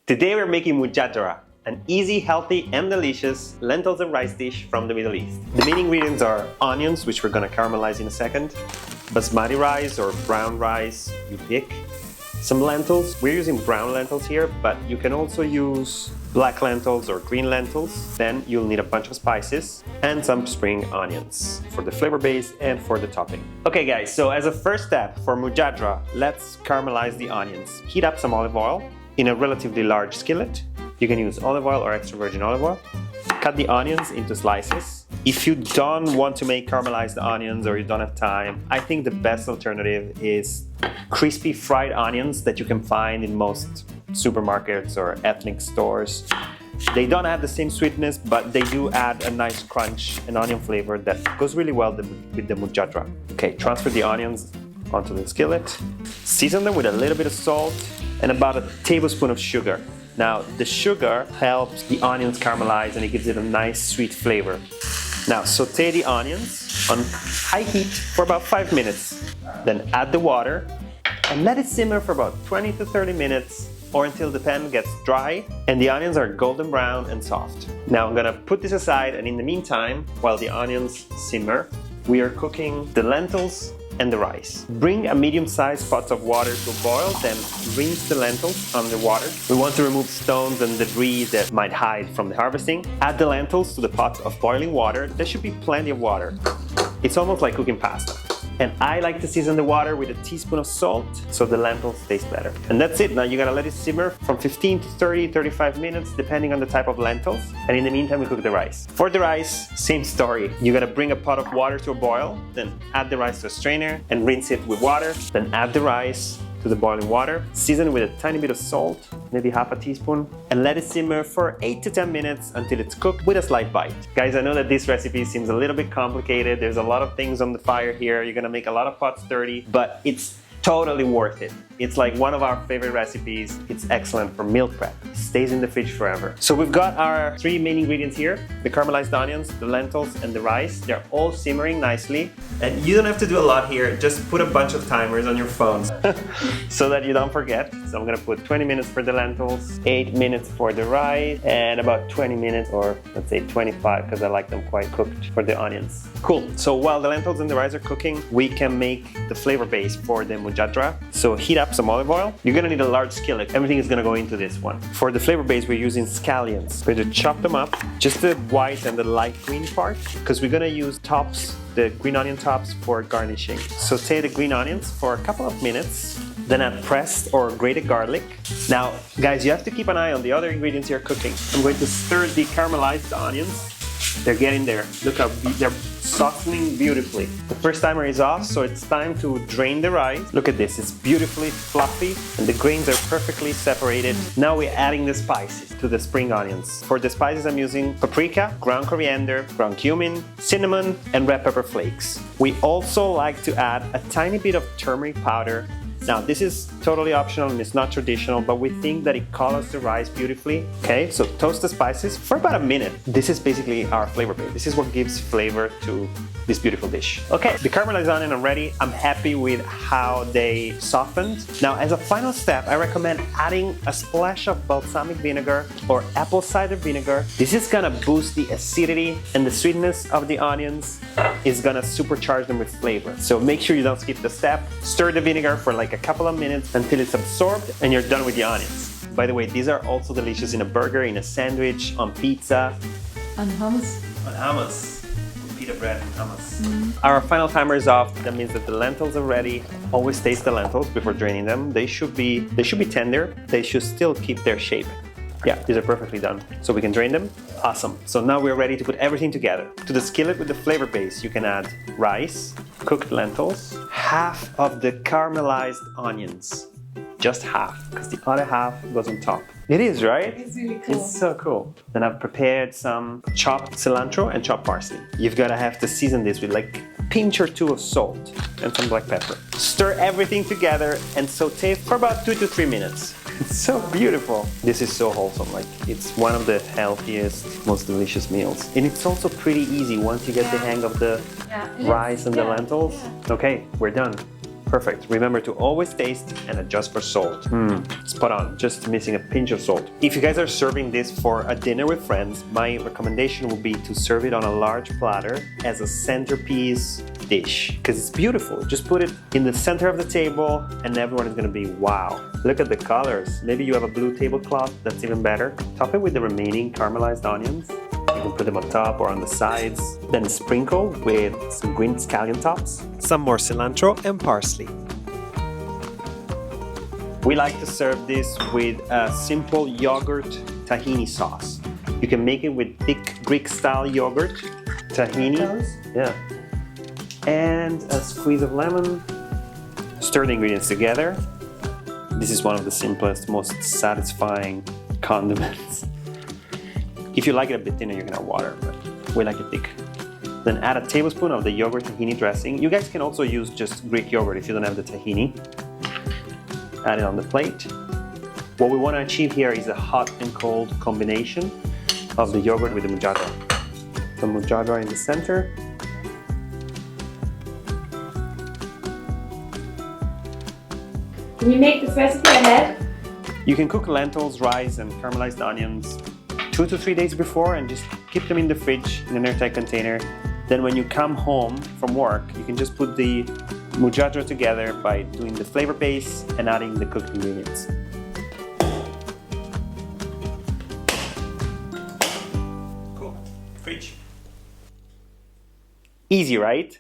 Today we're making mujadra, an easy, healthy and delicious lentils and rice dish from the Middle East. The main ingredients are onions, which we're gonna caramelize in a second, basmati rice or brown rice, you pick, some lentils. We're using brown lentils here, but you can also use black lentils or green lentils. Then you'll need a bunch of spices and some spring onions for the flavor base and for the topping. Okay guys, so as a first step for mujadra, let's caramelize the onions. Heat up some olive oil in a relatively large skillet. You can use olive oil or extra virgin olive oil. Cut the onions into slices. If you don't want to make caramelized onions or you don't have time, I think the best alternative is crispy fried onions that you can find in most supermarkets or ethnic stores. They don't have the same sweetness, but they do add a nice crunch and onion flavor that goes really well with the mujadra. Okay, transfer the onions onto the skillet. Season them with a little bit of salt and about a tablespoon of sugar. Now, the sugar helps the onions caramelize and it gives it a nice sweet flavor. Now, saute the onions on high heat for about 5 minutes. Then add the water and let it simmer for about 20 to 30 minutes or until the pan gets dry and the onions are golden brown and soft. Now I'm gonna put this aside, and in the meantime, while the onions simmer, we are cooking the lentils and the rice. Bring a medium-sized pot of water to a boil, then rinse the lentils under water. We want to remove stones and debris that might hide from the harvesting. Add the lentils to the pot of boiling water. There should be plenty of water. It's almost like cooking pasta. And I like to season the water with a teaspoon of salt so the lentils taste better. And that's it. Now you gotta let it simmer from 15 to 30, 35 minutes depending on the type of lentils. And in the meantime, we cook the rice. For the rice, same story. You gotta bring a pot of water to a boil, then add the rice to a strainer and rinse it with water. Then add the rice to the boiling water, season with a tiny bit of salt, maybe half a teaspoon, and let it simmer for 8 to 10 minutes until it's cooked with a slight bite. Guys, I know that this recipe seems a little bit complicated. There's a lot of things on the fire here. You're gonna make a lot of pots dirty, but it's totally worth it. It's like one of our favorite recipes. It's excellent for meal prep. It stays in the fridge forever. So we've got our 3 main ingredients here: the caramelized onions, the lentils, and the rice. They're all simmering nicely. And you don't have to do a lot here. Just put a bunch of timers on your phones so that you don't forget. So I'm gonna put 20 minutes for the lentils, 8 minutes for the rice, and about 20 minutes, or let's say 25, because I like them quite cooked, for the onions. Cool. So while the lentils and the rice are cooking, we can make the flavor base for the mujadra. So heat up some olive oil. You're gonna need a large skillet. Everything is gonna go into this one. For the flavor base, we're using scallions. We're gonna chop them up, just the white and the light green part, because we're gonna use tops, the green onion tops, for garnishing. Saute the green onions for a couple of minutes, then add pressed or grated garlic. Now, guys, you have to keep an eye on the other ingredients you're cooking. I'm going to stir the caramelized onions. They're getting there. Look how they're softening beautifully. The first timer is off, so it's time to drain the rice. Look at this, it's beautifully fluffy and the grains are perfectly separated. Now we're adding the spices to the spring onions. For the spices, I'm using paprika, ground coriander, ground cumin, cinnamon, and red pepper flakes. We also like to add a tiny bit of turmeric powder. Now, this is totally optional and it's not traditional, but we think that it colors the rice beautifully. Okay, so toast the spices for about a minute. This is basically our flavor base. This is what gives flavor to this beautiful dish. Okay, the caramelized onion are ready. I'm happy with how they softened. Now, as a final step, I recommend adding a splash of balsamic vinegar or apple cider vinegar. This is gonna boost the acidity and the sweetness of the onions. It's gonna supercharge them with flavor. So make sure you don't skip the step. Stir the vinegar for like a couple of minutes until it's absorbed and you're done with the onions. By the way, these are also delicious in a burger, in a sandwich, on pizza. On hummus. On hummus. Pita bread and hummus. Our final timer is off. That means that the lentils are ready. Always taste the lentils before draining them. They should be tender. They should still keep their shape. Yeah, these are perfectly done. So we can drain them. Awesome. So now we're ready to put everything together. To the skillet with the flavor base, you can add rice, cooked lentils, half of the caramelized onions. Just half, because the other half goes on top. It is, right? It's really cool. It's so cool. Then I've prepared some chopped cilantro and chopped parsley. You've got to have to season this with like a pinch or 2 of salt and some black pepper. Stir everything together and saute for about 2 to 3 minutes. It's so beautiful. This is so wholesome. Like, it's one of the healthiest, most delicious meals. And it's also pretty easy once you get the hang of the rice and the lentils. Okay, we're done. Perfect. Remember to always taste and adjust for salt. Spot on, just missing a pinch of salt. If you guys are serving this for a dinner with friends, my recommendation would be to serve it on a large platter as a centerpiece dish, because it's beautiful. Just put it in the center of the table and everyone is gonna be wow. Look at the colors. Maybe you have a blue tablecloth, that's even better. Top it with the remaining caramelized onions. You can put them on top or on the sides. Then sprinkle with some green scallion tops, some more cilantro and parsley. We like to serve this with a simple yogurt tahini sauce. You can make it with thick Greek-style yogurt, tahini, yeah, and a squeeze of lemon. Stir the ingredients together. This is one of the simplest, most satisfying condiments. If you like it a bit thinner, you can add water, but we like it thick. Then add a tablespoon of the yogurt tahini dressing. You guys can also use just Greek yogurt if you don't have the tahini. Add it on the plate. What we want to achieve here is a hot and cold combination of the yogurt with the mujadra. The mujadra in the center. Can you make this recipe ahead? You can cook lentils, rice, and caramelized onions 2 to 3 days before and just keep them in the fridge in an airtight container. Then when you come home from work, you can just put the mujadra together by doing the flavor base and adding the cooked ingredients. Cool. Fridge. Easy, right?